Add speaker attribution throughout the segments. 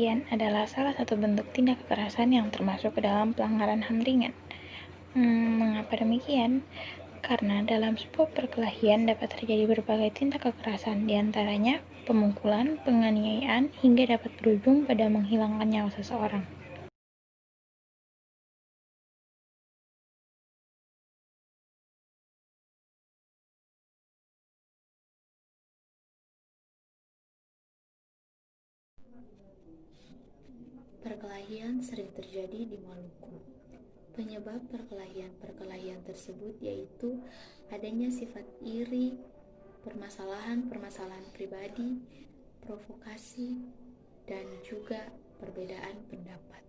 Speaker 1: perkelahian adalah salah satu bentuk tindak kekerasan yang termasuk ke dalam pelanggaran HAM ringan. Mengapa demikian? Karena dalam sebuah perkelahian dapat terjadi berbagai tindak kekerasan, diantaranya pemukulan, penganiayaan, hingga dapat berujung pada menghilangkan nyawa seseorang.
Speaker 2: Perkelahian sering terjadi di Maluku. Penyebab perkelahian tersebut yaitu adanya sifat iri, permasalahan pribadi, provokasi, dan juga perbedaan pendapat.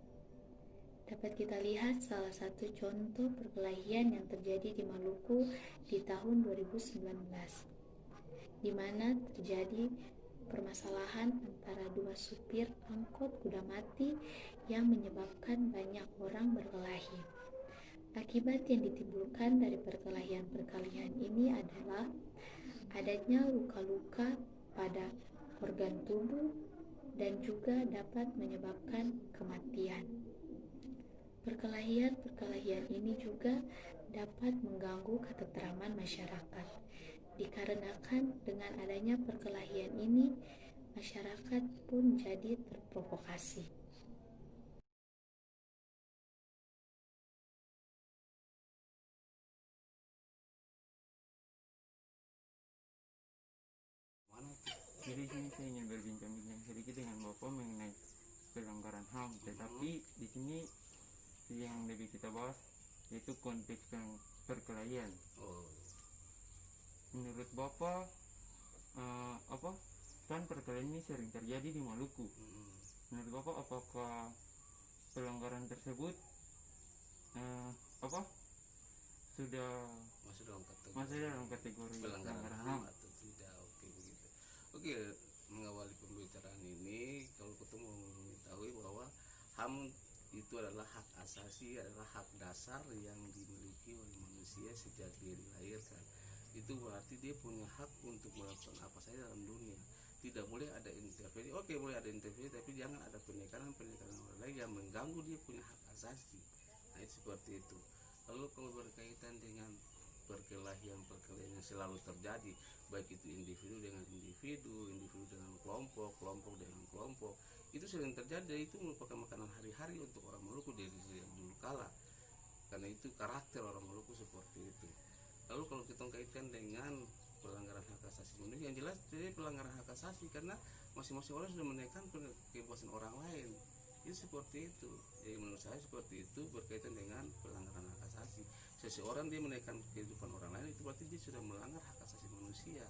Speaker 2: Dapat kita lihat salah satu contoh perkelahian yang terjadi di Maluku di tahun 2019, di mana terjadi permasalahan antara dua supir angkot kuda mati yang menyebabkan banyak orang berkelahi. Akibat yang ditimbulkan dari perkelahian ini adalah adanya luka-luka pada organ tubuh dan juga dapat menyebabkan kematian. Perkelahian ini juga dapat mengganggu ketentraman masyarakat. Dikarenakan dengan adanya perkelahian ini, masyarakat pun jadi terprovokasi.
Speaker 3: Jadi sini saya ingin berbincang-bincang sedikit dengan Bapak mengenai pelanggaran HAM, tetapi di sini yang lebih kita bahas yaitu konteks perkelahian. Menurut Bapak kan perkelahian ini sering terjadi di Maluku. Menurut Bapak apakah pelanggaran tersebut sudah masuk dalam kategori pelanggaran HAM
Speaker 4: atau tidak? Oke, begitu. Oke, mengawali pembicaraan ini, kalau kita mau mengetahui bahwa HAM itu adalah hak asasi, adalah hak dasar yang dimiliki oleh manusia sejak dia dilahirkan. Itu berarti dia punya hak untuk melakukan apa saja dalam dunia. Tidak boleh ada intervensi. Oke, boleh ada intervensi, tapi jangan ada penekanan orang lain yang mengganggu dia punya hak asasi. Nah, itu seperti itu. Lalu kalau berkaitan dengan perkelahian yang selalu terjadi, baik itu individu dengan individu dengan kelompok dengan kelompok, itu sering terjadi. Itu merupakan makanan hari-hari untuk orang Maluku dari dulu kala, karena itu karakter orang Maluku seperti itu. Lalu kalau kita kaitkan dengan pelanggaran hak asasi manusia, yang jelas jadi pelanggaran hak asasi karena masing-masing orang sudah menekan kebebasan orang lain. Itu seperti itu. Jadi menurut saya seperti itu berkaitan dengan pelanggaran hak asasi. Seseorang dia menekan kehidupan orang lain, itu berarti dia sudah melanggar hak asasi manusia.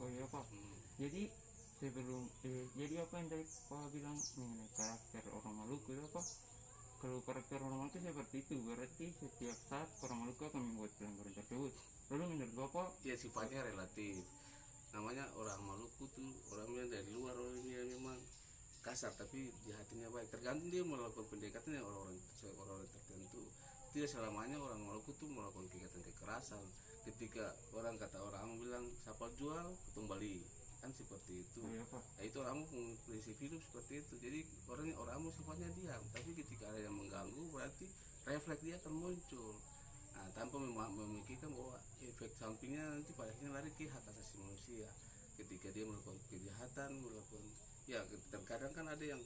Speaker 3: Oh iya Pak. Jadi sebelum jadi apa yang tadi Pak bilang mengenai karakter orang Maluku itu apa? Kalau karakter orang Maluku seperti itu, berarti setiap saat orang Maluku akan membuat pelanggaran tersebut. Lalu menurut Bapak?
Speaker 4: Ya, sifatnya relatif. Namanya orang Maluku tuh orangnya dari luar, orangnya memang kasar, tapi di hatinya baik. Tergantung dia melakukan pendekatan dengan orang-orang tertentu. Tidak selamanya orang Maluku tuh melakukan kegiatan kekerasan. Ketika orang bilang siapa jual kembali, kan seperti itu. Nah, itu orang prinsip hidup seperti itu. Jadi orang sifatnya diam, tapi ketika ada yang mengganggu berarti refleks dia akan muncul. Nah, tanpa memikirkan bahwa efek sampingnya nanti pada akhirnya lari ke hak asasi manusia. Ketika dia melakukan kejahatan, ya terkadang kan ada yang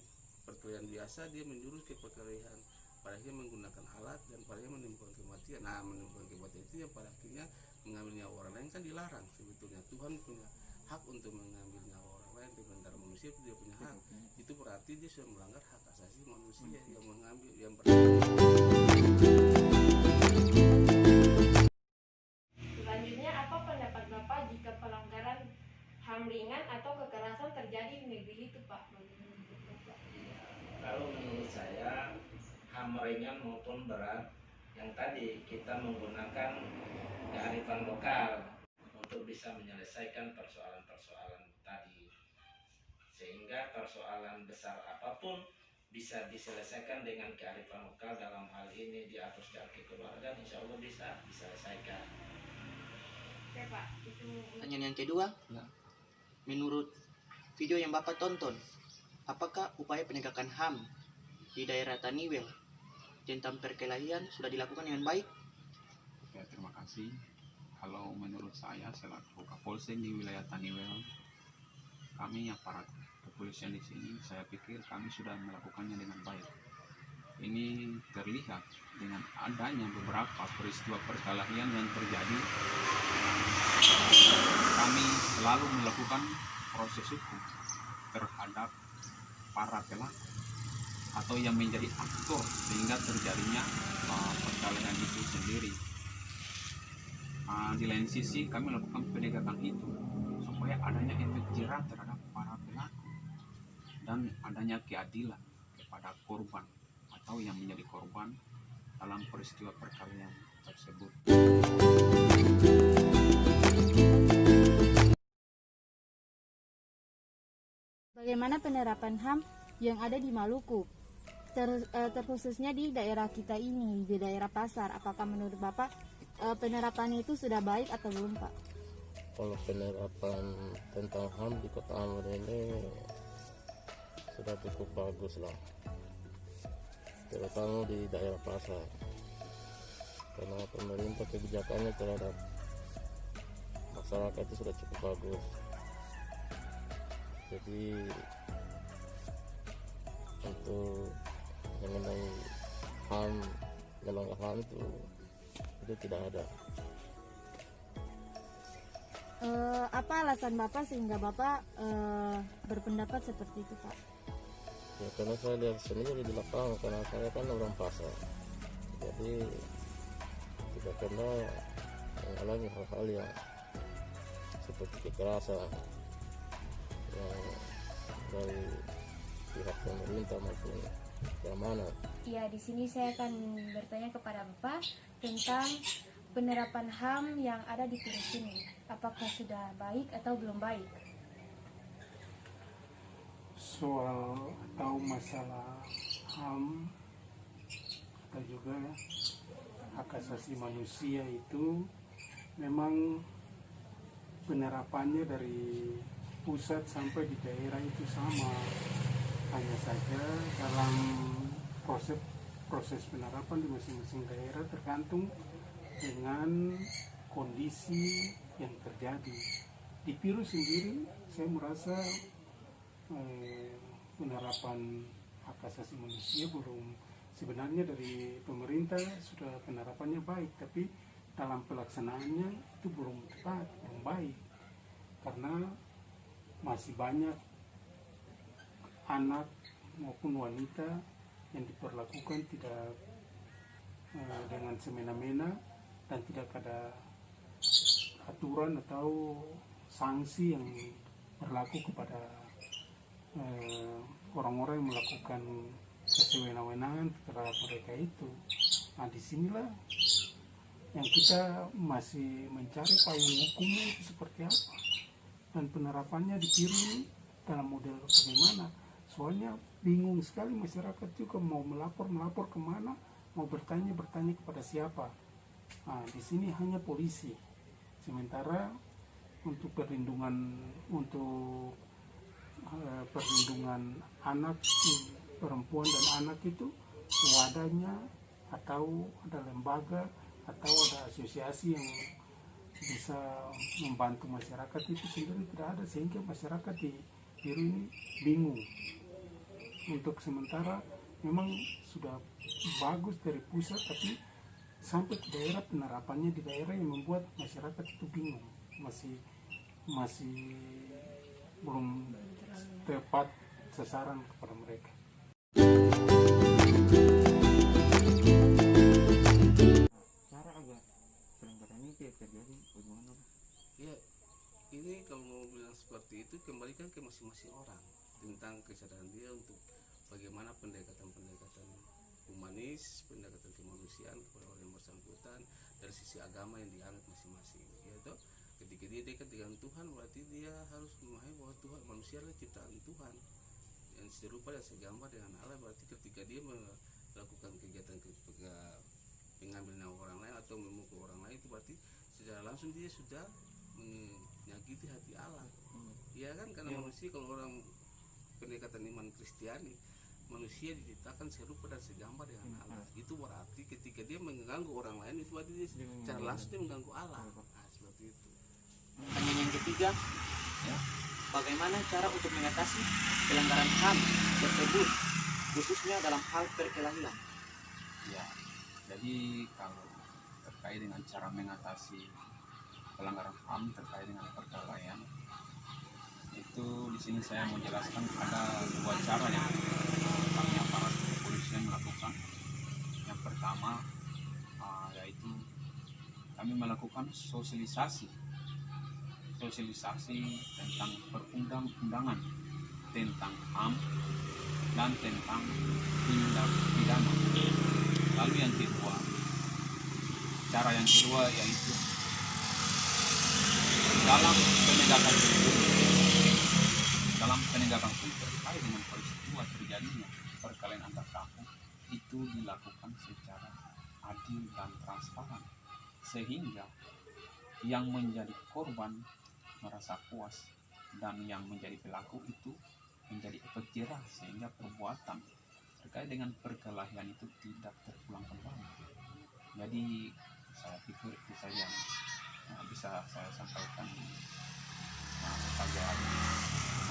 Speaker 4: perkelahian biasa dia menjurus ke perkelahian, pada akhirnya menggunakan alat dan pada akhirnya menimbulkan kematian. Nah, menimbulkan kematian itu yang pada akhirnya mengambil nyawa orang lain kan dilarang sebetulnya. Tuhan punya hak untuk mengambil nyawa orang lain, sementara manusia itu dia punya hak. Itu berarti dia sudah melanggar hak asasi manusia yang mengambil yang
Speaker 5: Selanjutnya, apa pendapat Bapak jika pelanggaran HAM ringan atau kekerasan terjadi di negeri itu, Pak?
Speaker 6: Kalau menurut saya HAM ringan maupun berat, yang tadi kita menggunakan kearifan lokal untuk bisa menyelesaikan persoalan-persoalan tadi, sehingga persoalan besar apapun bisa diselesaikan dengan kearifan lokal. Dalam hal ini diatur secara kekeluargaan, insya Allah bisa diselesaikan.
Speaker 5: Oke, Pak.
Speaker 7: Pertanyaan yang kedua, menurut video yang Bapak tonton, apakah upaya penegakan HAM di daerah Taniwel tentang perkelahian sudah dilakukan dengan baik?
Speaker 8: Ya, terima kasih. Kalau menurut saya selaku Kapolsek di wilayah Taniwel, kami aparat kepolisian di sini, saya pikir kami sudah melakukannya dengan baik. Ini terlihat dengan adanya beberapa peristiwa perkelahian yang terjadi. Kami selalu melakukan proses hukum terhadap para pelaku atau yang menjadi aktor sehingga terjadinya perkelahian itu sendiri. Di lain sisi kami melakukan penegakan itu supaya adanya efek jerah terhadap para pelaku dan adanya keadilan kepada korban atau yang menjadi korban dalam peristiwa perkelahian tersebut.
Speaker 9: Bagaimana penerapan HAM yang ada di Maluku, terkhususnya di daerah kita ini, di daerah Pasar? Apakah menurut Bapak penerapannya itu sudah baik atau belum, Pak?
Speaker 10: Kalau penerapan tentang HAM di Kota Amur ini sudah cukup bagus lah, terutama di daerah Pasar, karena pemerintah kebijakannya terhadap masyarakat itu sudah cukup bagus. Jadi untuk mengenai HAM, melanggar HAM itu tidak ada.
Speaker 9: Apa alasan Bapak sehingga Bapak berpendapat seperti itu, Pak?
Speaker 10: Ya, karena saya lihat sendiri di lapangan, karena saya kan orang Pasar, jadi tidak pernah mengalami hal-hal yang seperti kekerasan yang dari pihak pemerintah maupun keamanan.
Speaker 9: Ya, di sini saya akan bertanya kepada Bapak tentang penerapan HAM yang ada di Pirus ini. Apakah sudah baik atau belum baik?
Speaker 11: Soal atau masalah HAM atau juga hak asasi manusia itu memang penerapannya dari pusat sampai di daerah itu sama, hanya saja dalam proses penerapan di masing-masing daerah tergantung dengan kondisi yang terjadi. Di Pirus sendiri saya merasa penerapan hak asasi manusia belum, sebenarnya dari pemerintah sudah penerapannya baik, tapi dalam pelaksanaannya itu belum tepat, belum baik, karena masih banyak anak maupun wanita yang diperlakukan tidak dengan semena-mena dan tidak ada aturan atau sanksi yang berlaku kepada orang-orang yang melakukan kesewenang-wenangan terhadap mereka itu. Nah, disinilah yang kita masih mencari payung hukumnya itu seperti apa dan penerapannya di Pirus ini dalam model bagaimana. Soalnya bingung sekali masyarakat juga mau melapor kemana, mau bertanya kepada siapa. Nah, di sini hanya polisi. Sementara untuk perlindungan anak, perempuan dan anak itu wadahnya atau ada lembaga atau ada asosiasi yang bisa membantu masyarakat itu sendiri tidak ada, sehingga masyarakat di Pirus ini bingung. Untuk sementara memang sudah bagus dari pusat, tapi sampai ke daerah penerapannya di daerah yang membuat masyarakat itu bingung, masih belum tepat sasaran kepada mereka.
Speaker 3: Cara agar pelanggaran ini tidak terjadi bagaimana?
Speaker 4: Ya, ini kalau mau bilang seperti itu kembalikan ke masing-masing orang tentang kesadaran dia untuk bagaimana pendekatan humanis, pendekatan kemanusiaan kepada orang yang bersangkutan dari sisi agama yang dianut masing-masing. Yaitu ketika dia dekat dengan Tuhan, berarti dia harus memahami bahwa Tuhan, manusia adalah ciptaan Tuhan yang serupa dan segambar dengan Allah. Berarti ketika dia melakukan kegiatan mengambil nyawa orang lain atau memukul orang lain, itu berarti secara langsung dia sudah menyakiti hati Allah. Ya kan, karena manusia kalau orang pendekatan iman Kristiani, manusia diciptakan serupa dan segambar dengan Allah. Itu berarti ketika dia mengganggu orang lain, itu berarti dia secara langsung dia mengganggu Allah. Nah, seperti itu.
Speaker 7: Pertanyaan yang ketiga, ya, bagaimana cara untuk mengatasi pelanggaran HAM tersebut, khususnya dalam hal perkelahian?
Speaker 8: Ya, jadi kalau terkait dengan cara mengatasi pelanggaran HAM terkait dengan perkelahian, itu di sini saya menjelaskan ada dua cara yang kami aparat kepolisian melakukan. Yang pertama yaitu kami melakukan sosialisasi tentang perundang-undangan tentang HAM dan tentang tindak pidana. Lalu yang kedua, cara yang kedua yaitu dalam penegakan hukum terkait dengan peristiwa terjadinya perkelahian antar kampung itu dilakukan secara adil dan transparan, sehingga yang menjadi korban merasa puas dan yang menjadi pelaku itu menjadi efek jerah, sehingga perbuatan terkait dengan perkelahian itu tidak terulang kembali. Jadi saya pikir itu saja yang bisa saya sampaikan pada hari ini.